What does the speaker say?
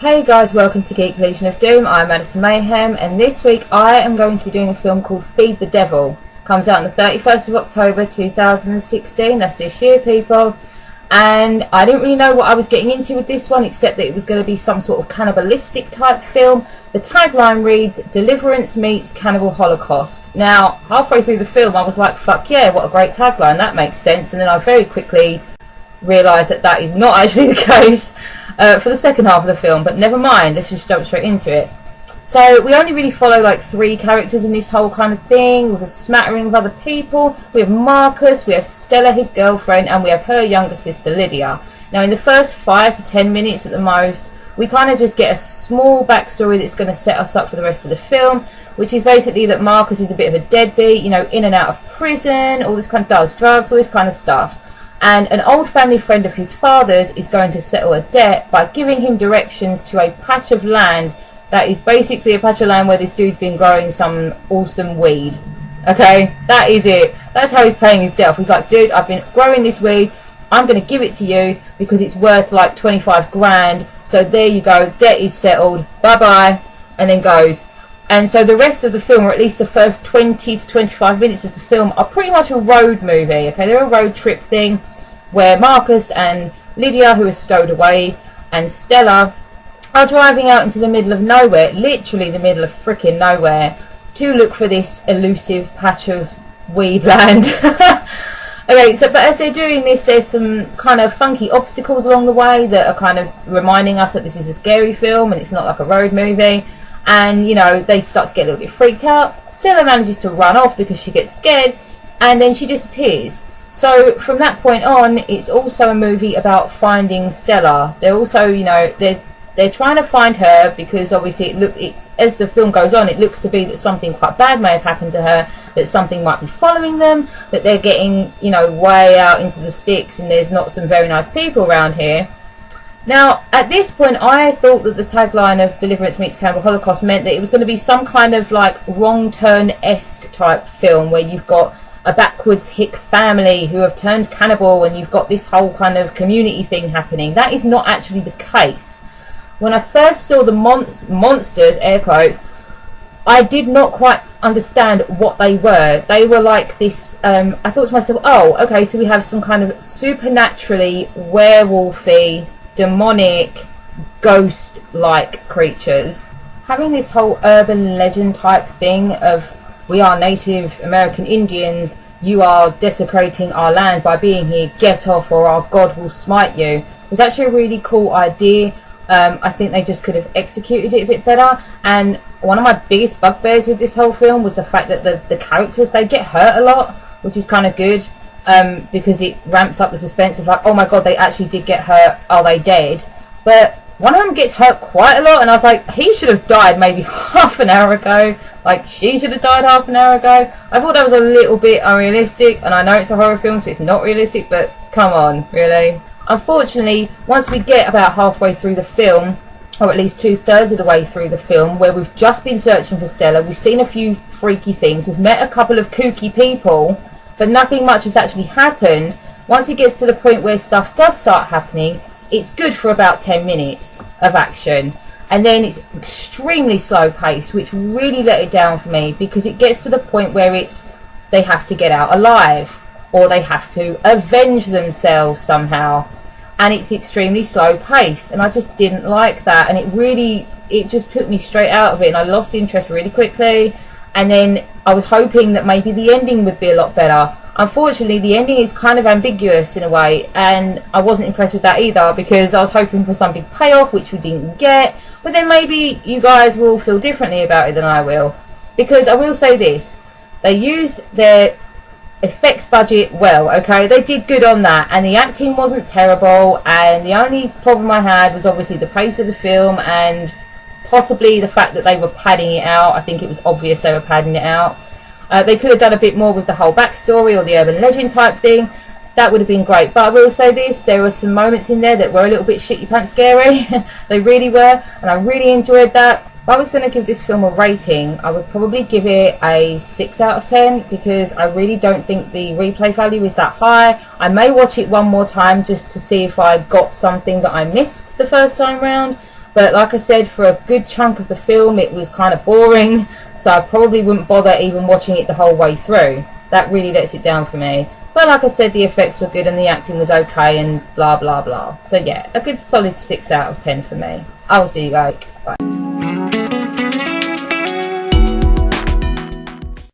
Hey guys, welcome to Geek Legion of Doom. I'm Madison Mayhem, and this week I am going to be doing a film called Feed the Devil. Comes out on the 31st of October 2016, that's this year, people. And I didn't really know what I was getting into with this one, except that it was going to be some sort of cannibalistic type film. The tagline reads, Deliverance meets Cannibal Holocaust. Now, halfway through the film I was like, fuck yeah, what a great tagline, that makes sense. And then I very quickly realised that that is not actually the case for the second half of the film, but never mind, let's just jump straight into it. So we only really follow like 3 characters in this whole kind of thing, with a smattering of other people. We have Marcus, we have Stella, his girlfriend, and we have her younger sister Lydia. Now in the first 5 to 10 minutes at the most, we kind of just get a small backstory that's going to set us up for the rest of the film, which is basically that Marcus is a bit of a deadbeat, you know, in and out of prison, all this kind of does drugs, all this kind of stuff. And an old family friend of his father's is going to settle a debt by giving him directions to a patch of land that is basically a patch of land where this dude's been growing some awesome weed. Okay, that is it. That's how he's paying his debt off. He's like, dude, I've been growing this weed. I'm going to give it to you because it's worth like 25 grand. So there you go. Debt is settled. Bye-bye. And then goes. And so the rest of the film, or at least the first 20 to 25 minutes of the film, are pretty much a road movie. Okay, they're a road trip thing where Marcus and Lydia, who is stowed away, and Stella are driving out into the middle of nowhere, literally the middle of frickin' nowhere, to look for this elusive patch of weed land. Okay, so but as they're doing this, there's some kind of funky obstacles along the way that are kind of reminding us that this is a scary film and it's not like a road movie. And, you know, they start to get a little bit freaked out. Stella manages to run off because she gets scared, and then she disappears. So from that point on, it's also a movie about finding Stella. They're also, you know, they're trying to find her because obviously as the film goes on, it looks to be that something quite bad may have happened to her, that something might be following them, that they're getting, you know, way out into the sticks and there's not some very nice people around here. Now, at this point, I thought that the tagline of Deliverance meets Cannibal Holocaust meant that it was going to be some kind of like Wrong Turn-esque type film where you've got a backwards hick family who have turned cannibal and you've got this whole kind of community thing happening. That is not actually the case. When I first saw the monsters, air quotes, I did not quite understand what they were. They were like this, I thought to myself, oh, okay, so we have some kind of supernaturally werewolfy, demonic, ghost-like creatures. Having this whole urban legend type thing of, we are Native American Indians, you are desecrating our land by being here, get off or our God will smite you, it was actually a really cool idea. I think they just could have executed it a bit better. And one of my biggest bugbears with this whole film was the fact that the characters, they get hurt a lot, which is kind of good, because it ramps up the suspense of like, oh my god, they actually did get hurt, are they dead? But one of them gets hurt quite a lot, and I was like, he should have died maybe half an hour ago. Like, she should have died half an hour ago. I thought that was a little bit unrealistic, and I know it's a horror film, so it's not realistic, but come on, really. Unfortunately, once we get about halfway through the film, or at least 2/3 of the way through the film, where we've just been searching for Stella, we've seen a few freaky things, we've met a couple of kooky people, but nothing much has actually happened. Once it gets to the point where stuff does start happening, it's good for about 10 minutes of action. And then it's extremely slow paced, which really let it down for me, because it gets to the point where they have to get out alive, or they have to avenge themselves somehow. And it's extremely slow paced, and I just didn't like that. And it just took me straight out of it, and I lost interest really quickly. And then I was hoping that maybe the ending would be a lot better. Unfortunately, the ending is kind of ambiguous in a way, and I wasn't impressed with that either, because I was hoping for some big payoff, which we didn't get. But then maybe you guys will feel differently about it than I will, because I will say this, they used their effects budget well, okay, they did good on that, and the acting wasn't terrible, and the only problem I had was obviously the pace of the film and possibly the fact that they were padding it out. I think it was obvious they were padding it out. They could have done a bit more with the whole backstory or the urban legend type thing. That would have been great. But I will say this, there were some moments in there that were a little bit shitty pants scary. They really were, and I really enjoyed that. If I was going to give this film a rating, I would probably give it a 6 out of 10, because I really don't think the replay value is that high. I may watch it one more time just to see if I got something that I missed the first time round. But like I said, for a good chunk of the film it was kind of boring, so I probably wouldn't bother even watching it the whole way through. That really lets it down for me. But like I said, the effects were good and the acting was okay and blah blah blah. So yeah, a good solid 6 out of 10 for me. I will see you guys. Bye.